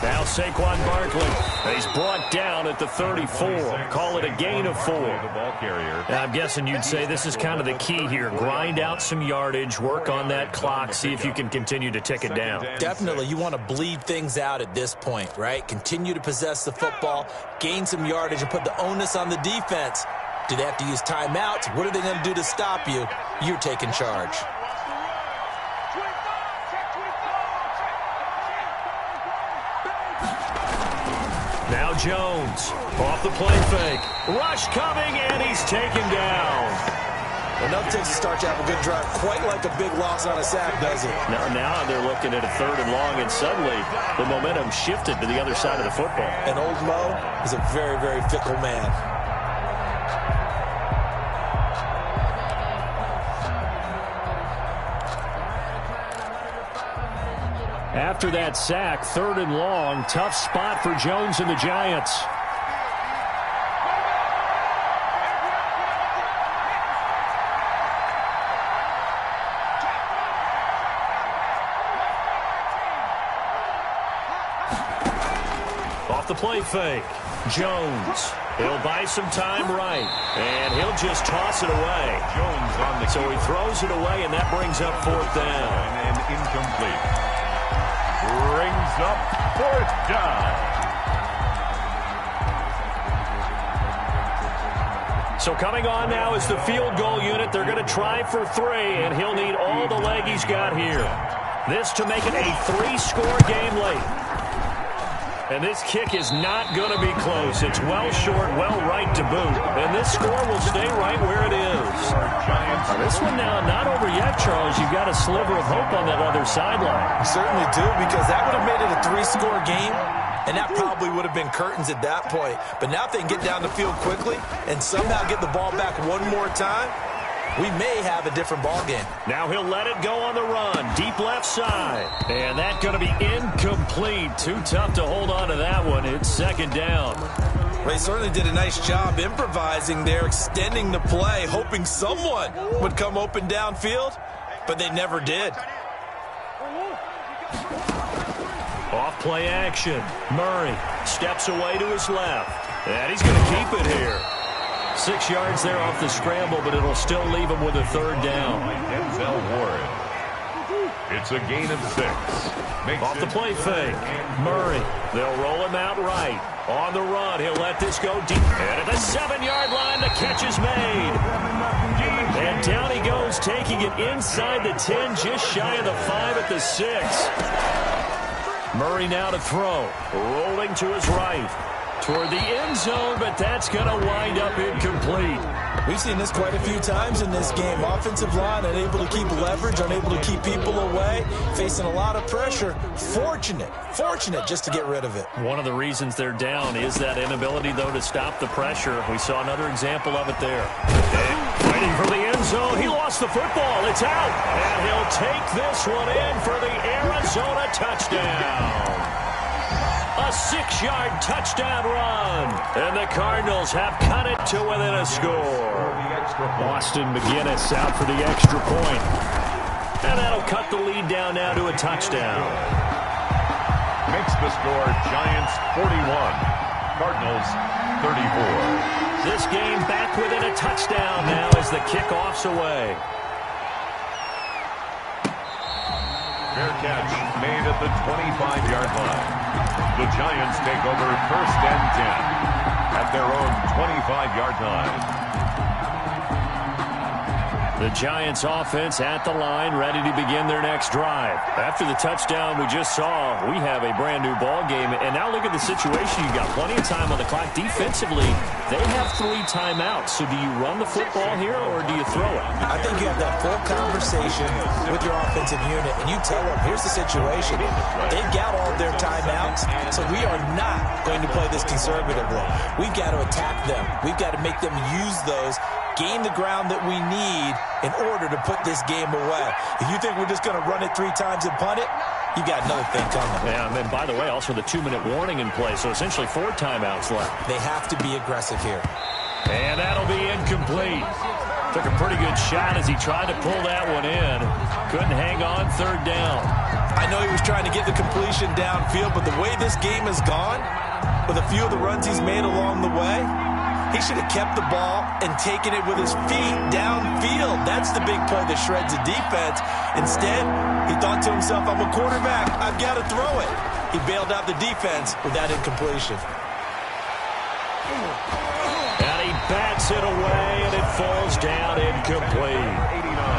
Now Saquon Barkley. He's brought down at the 34. Call it a gain of 4. I'm guessing you'd say this is kind of the key here. Grind out some yardage, work on that clock, see if you can continue to tick it down. Definitely. You want to bleed things out at this point, right? Continue to possess the football, gain some yardage, and put the onus on the defense. Do they have to use timeouts? What are they going to do to stop you? You're taking charge. Now Jones, off the play fake. Rush coming, and he's taken down. Enough takes to start to have a good drive. Quite like a big loss on a sack, does it? Now they're looking at a 3rd and long, and suddenly the momentum shifted to the other side of the football. And old Mo is a very, very fickle man. After that sack, 3rd and long, tough spot for Jones and the Giants. Off the play fake, Jones. He'll buy some time right, and he'll just toss it away. Jones on the So he throws it away, and that brings up 4th down. and incomplete. Brings up 4th down. So coming on now is the field goal unit. They're going to try for 3, and he'll need all the leg he's got here. This to make it a 3-score game late. And this kick is not going to be close. It's well short, well right to boot. And this score will stay right where it is. Now, this one now not over yet, Charles. You've got a sliver of hope on that other sideline. You certainly do, because that would have made it a 3-score game, and that probably would have been curtains at that point. But now if they can get down the field quickly and somehow get the ball back one more time, we may have a different ball game. Now he'll let it go on the run. Deep left side. And that's going to be incomplete. Too tough to hold on to that one. It's 2nd down. They certainly did a nice job improvising there, extending the play, hoping someone would come open downfield, but they never did. Off play action. Murray steps away to his left. And he's going to keep it here. 6 yards there off the scramble, but it'll still leave him with a 3rd down. Denzel Ward. It's a gain of 6. Off the play fake. Murray. They'll roll him out right. On the run, he'll let this go deep. And at the 7-yard line, the catch is made. And down he goes, taking it inside the 10, just shy of the 5 at the 6. Murray now to throw. Rolling to his right. Toward the end zone, but that's going to wind up incomplete. We've seen this quite a few times in this game. Offensive line unable to keep leverage, unable to keep people away, facing a lot of pressure. Fortunate just to get rid of it. One of the reasons they're down is that inability, though, to stop the pressure. We saw another example of it there. And fighting for the end zone. He lost the football. It's out. And he'll take this one in for the Arizona touchdown. A 6-yard touchdown run. And the Cardinals have cut it to within a score. Boston McGinnis out for the extra point. And that'll cut the lead down now to a touchdown. Makes the score Giants 41, Cardinals 34. This game back within a touchdown now as the kickoff's away. Fair catch made at the 25-yard line. The Giants take over 1st and 10 at their own 25-yard line. The Giants offense at the line, ready to begin their next drive. After the touchdown we just saw, we have a brand new ball game. And now look at the situation. You've got plenty of time on the clock. Defensively, they have 3 timeouts. So do you run the football here or do you throw it? I think you have that full conversation with your offensive unit, and you tell them, here's the situation. They've got all their timeouts, so we are not going to play this conservatively. We've got to attack them. We've got to make them use those, gain the ground that we need in order to put this game away. If you think we're just going to run it 3 times and punt it, you got another thing coming. Yeah, and then, by the way, also the 2-minute warning in play, so essentially 4 timeouts left. They have to be aggressive here. And that'll be incomplete. Took a pretty good shot as he tried to pull that one in. Couldn't hang on 3rd down. I know he was trying to get the completion downfield, but the way this game has gone, with a few of the runs he's made along the way, he should have kept the ball and taken it with his feet downfield. That's the big play that shreds the defense. Instead, he thought to himself, I'm a quarterback. I've got to throw it. He bailed out the defense with that incompletion. And he bats it away, and it falls down incomplete.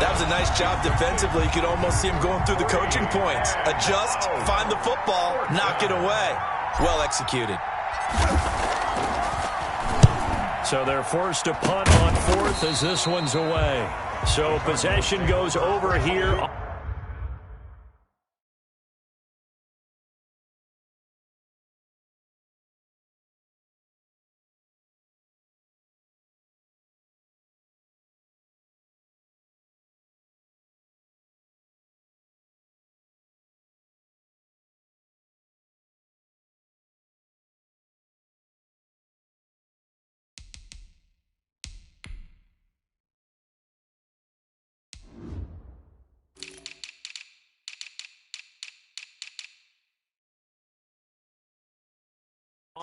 That was a nice job defensively. You could almost see him going through the coaching points. Adjust, find the football, knock it away. Well executed. So they're forced to punt on 4th as this one's away. So possession goes over here.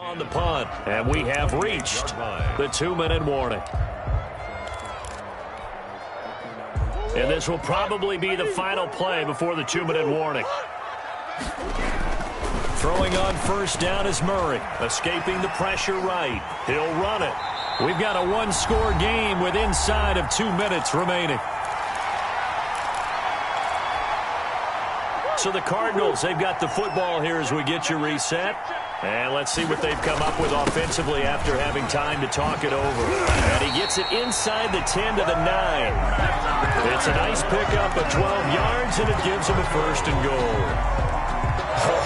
on the punt, and we have reached the 2-minute warning. And this will probably be the final play before the 2-minute warning. Throwing on first down is Murray, escaping the pressure right. He'll run it. We've got a one-score game with inside of 2 minutes remaining. So the Cardinals, they've got the football here as we get you reset. And let's see what they've come up with offensively after having time to talk it over. And he gets it inside the 10 to the 9. It's a nice pickup of 12 yards, and it gives him a first and goal.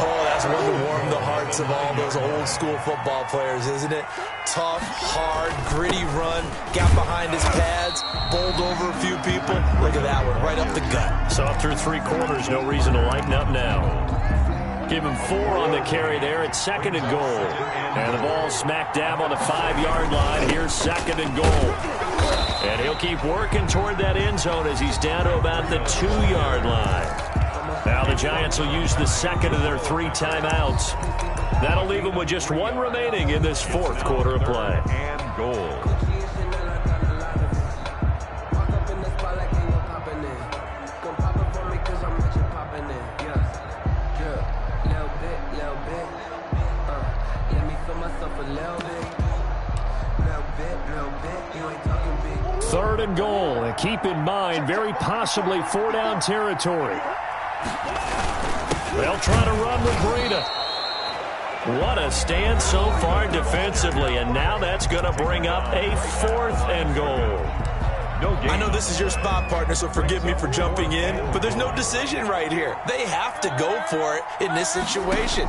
Oh, that's one to warm the hearts of all those old-school football players, isn't it? Tough, hard, gritty run, got behind his pads, bowled over a few people. Look at that one, right up the gut. So through 3 quarters, no reason to lighten up now. Give him 4 on the carry there at 2nd and goal. And the ball smack dab on the 5-yard line. Here's 2nd and goal. And he'll keep working toward that end zone as he's down to about the 2-yard line. Now the Giants will use the second of their 3 timeouts. That'll leave them with just 1 remaining in this 4th quarter of play. And goal. Third and goal, and keep in mind, very possibly 4-down territory. They'll try to run with Breida. What a stand so far defensively, and now that's going to bring up a 4th and goal. I know this is your spot, partner, so forgive me for jumping in, but there's no decision right here. They have to go for it in this situation.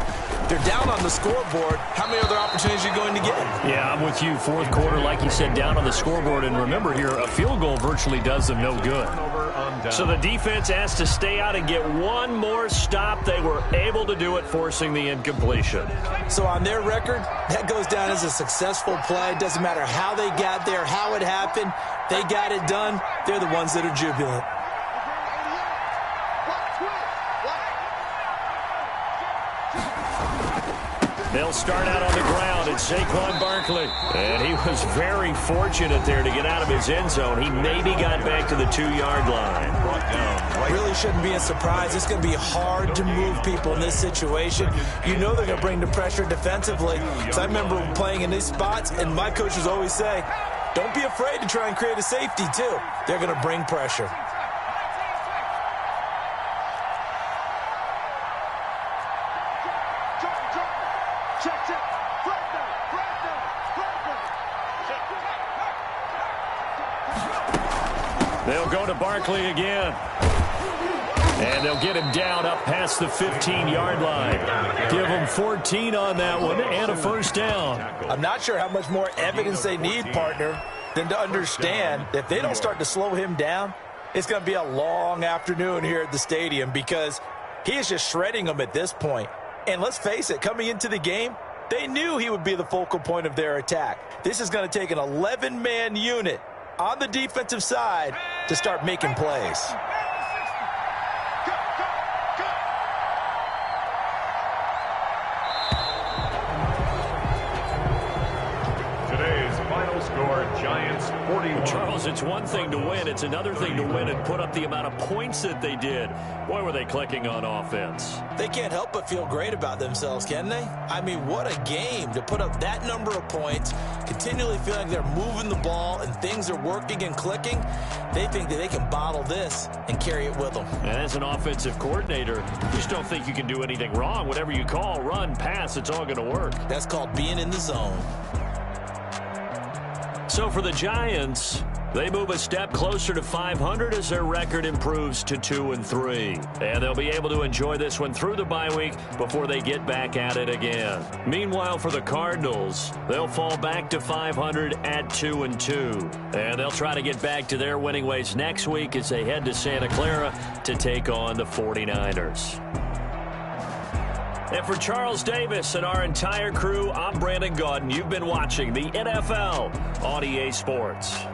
They're down on the scoreboard. How many other opportunities are you going to get? Yeah, I'm with you. 4th quarter, like you said, down on the scoreboard. And remember here, a field goal virtually does them no good. So the defense has to stay out and get 1 more stop. They were able to do it, forcing the incompletion. So on their record, that goes down as a successful play. Doesn't matter how they got there, how it happened. They got it done. They're the ones that are jubilant. They'll start out on the ground. It's Saquon Barkley. And he was very fortunate there to get out of his end zone. He maybe got back to the 2-yard line. Really shouldn't be a surprise. It's going to be hard to move people in this situation. You know they're going to bring the pressure defensively. So I remember playing in these spots, and my coaches always say, don't be afraid to try and create a safety, too. They're going to bring pressure. They'll go to Barkley again. And they'll get him down up past the 15-yard line. Give him 14 on that one and a first down. I'm not sure how much more evidence they need, partner, than to understand that if they don't start to slow him down, it's going to be a long afternoon here at the stadium because he is just shredding them at this point. And let's face it, coming into the game, they knew he would be the focal point of their attack. This is going to take an 11-man unit on the defensive side to start making plays. Today's final score, Giants 41. Charles, it's one thing to win. It's another thing to win and put up the amount of points that they did. Boy, were they clicking on offense. They can't help but feel great about themselves, can they? I mean, what a game to put up that number of points, continually feeling they're moving the ball and things are working and clicking. They think that they can bottle this and carry it with them. And as an offensive coordinator, you just don't think you can do anything wrong. Whatever you call, run, pass, it's all going to work. That's called being in the zone. So for the Giants, they move a step closer to 500 as their record improves to 2-3. And they'll be able to enjoy this one through the bye week before they get back at it again. Meanwhile, for the Cardinals, they'll fall back to 500 at 2-2. And they'll try to get back to their winning ways next week as they head to Santa Clara to take on the 49ers. And for Charles Davis and our entire crew, I'm Brandon Gaudin. You've been watching the NFL on EA Sports.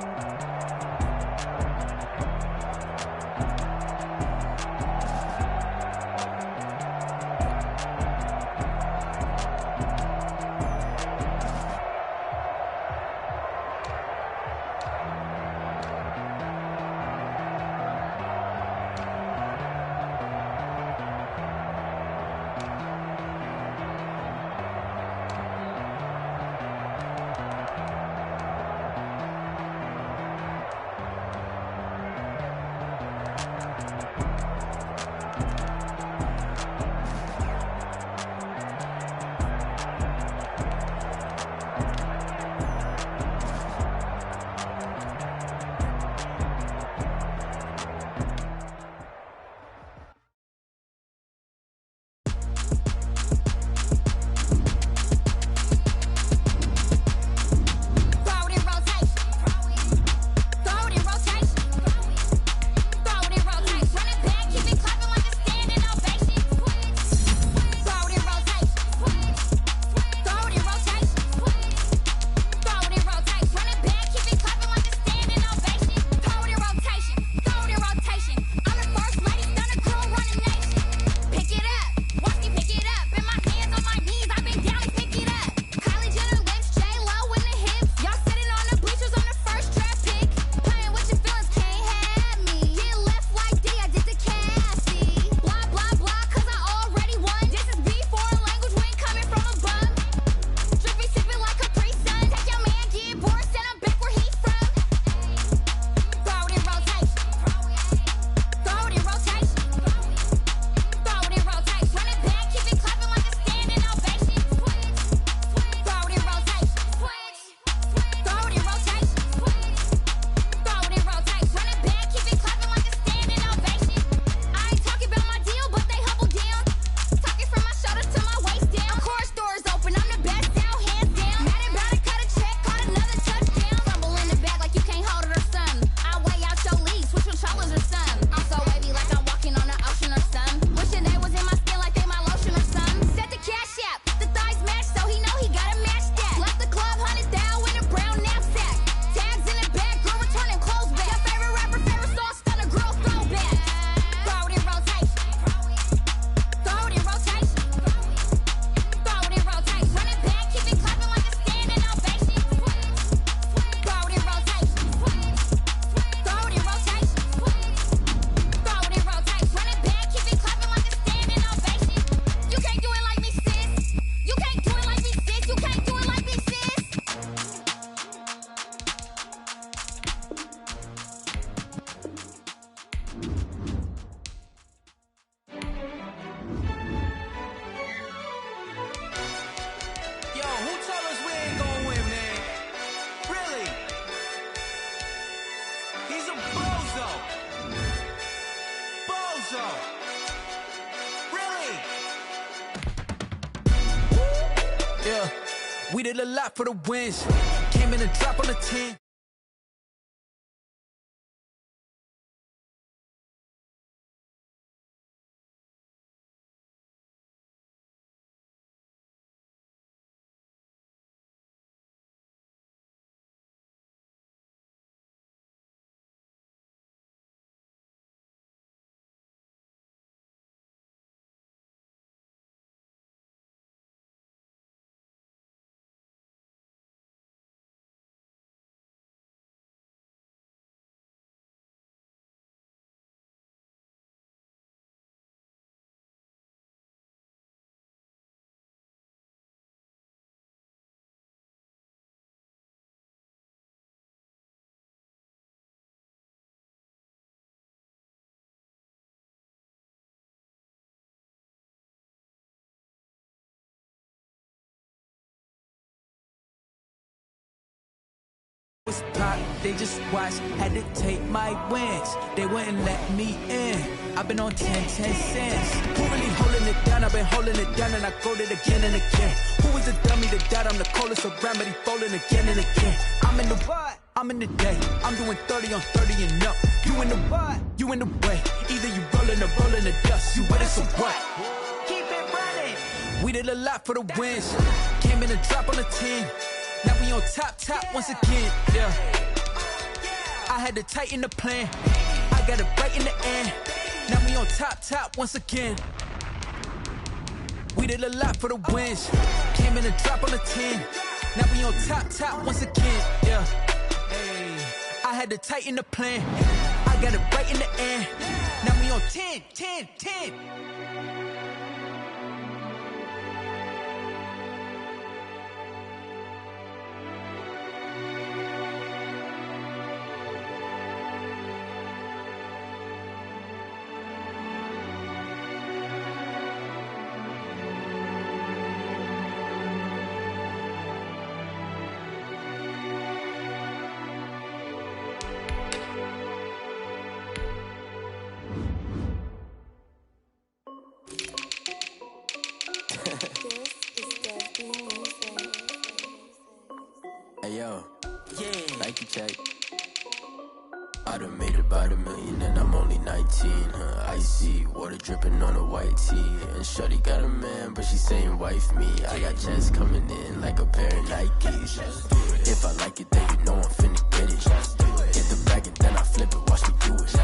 Enzo. Really? Yeah, we did a lot for the wins. Came in and dropped on the 10. They just watched, had to take my wins. They wouldn't let me in. I've been on 10 cents. Who really holding it down? I've been holding it down and I go it again and again. Who is the dummy to doubt? I'm the coldest around, but he folding again and again. I'm in the what? I'm in the day. I'm doing 30 on 30 and up. You in the what? You in the way. Either you rolling or rolling the dust. You with it, so what? Keep it running. We did a lot for the wins. Came in and drop on the 10. Now we on top once again, yeah. I had to tighten the plan. I got it right in the end. Now we on top once again. We did a lot for the wins. Came in and drop on the 10. Now we on top once again, yeah. Hey, I had to tighten the plan. I got it right in the end. Now we on 10. Hey yo, yeah. Nike check. I done made about $1 million and I'm only 19. Icy water dripping on a white tee. And shorty got a man, but she saying wife me. I got checks coming in like a pair of Nikes. If I like it, then you know I'm finna get it. Get the bag and then I flip it, watch me do it.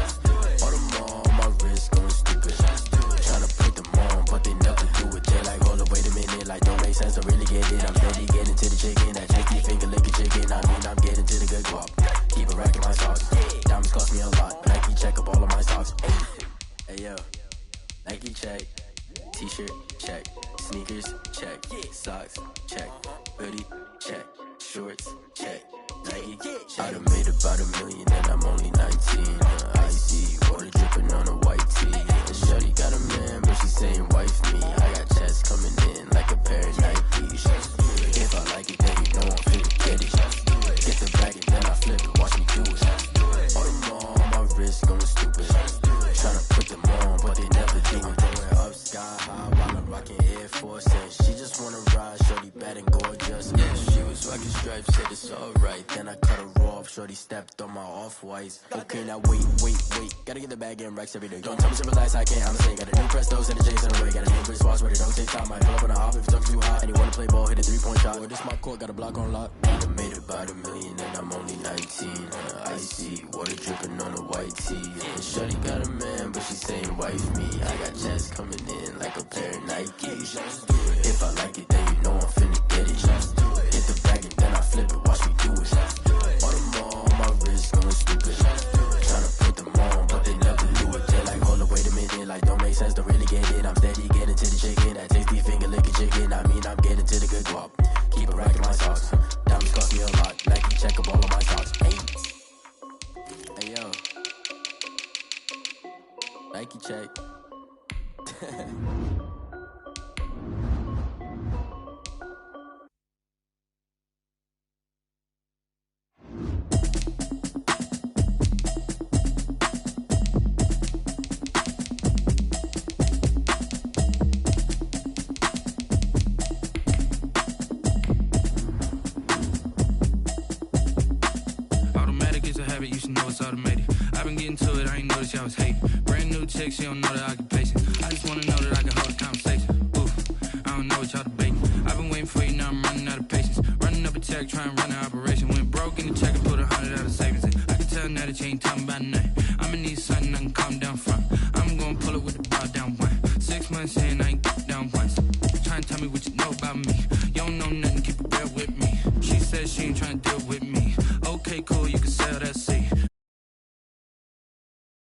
All them on my wrist going stupid. Tryna put them on, but they never do it. They're like, hold up, wait a minute, like don't make sense, don't really get it. I'm steady getting to the chicken, that chicky finger licking chicken. I mean, I'm getting to the good guap. Keep a rack in my socks. Diamonds cost me a lot. Nike check up all of my socks. Hey yo, Nike check. T-shirt check. Sneakers check. Socks check. Hoodie check. Shorts check. Nike I done made about $1 million and I'm only 19. Icy water dripping on a white tee. And shorty got a man, but she saying wife me. I got checks coming in like a pair of Nikes. If I like it, then you know I'm finna get it. Get the bag and then I flip it, watch me do it. All them on my wrist going stupid. Tryna put them on, but they never do it. Going up sky high while I'm rocking Air Force. And she just wanna ride, shorty bad and gorgeous. Yeah, she was rocking stripes, said it's alright. Then I cut her off, shorty stepped on my off-whites. Okay, now wait. Gotta get the bag and racks every day. Don't tell me to relax, I can't, I'ma say. Got a new Prestos and a J's in the way. Got a new British watch, but it don't take time. I pull up on the hop if it's up too hot. And you wanna play ball, hit a 3-point shot. Boy, this my court, got a block on lock. I made about $1 million and I'm only 19. Icy water dripping on a white tee. And shorty got a man, but she saying wife me. I got checks coming in like a pair of Nikes. If I like it, then you know I'm finna get it. Get the bag and then I flip it, watch me do it. All them on my wrist going stupid. Tryna put them on, but they never do it. They're like, hold up, wait a minute, like don't make sense, don't really get it. I'm steady getting to the chicken, that tasty finger licking chicken. I mean, I'm getting to the good guap. Keep a rack in my socks. Diamonds cost me a lot. Nike check up all of my socks. Hey yo, Nike check. was hating. Brand new chick, she don't know the occupation. I just wanna know that I can hold a conversation. Oof, I don't know what y'all debating. I've been waiting for you, now I'm running out of patience. Running up a check, trying to run an operation. Went broke in the check and put 100 out of savings in. I can tell now that you ain't talking about nothing. I'ma need something I can calm down from. I'm gonna pull it with the bar down one. 6 months in,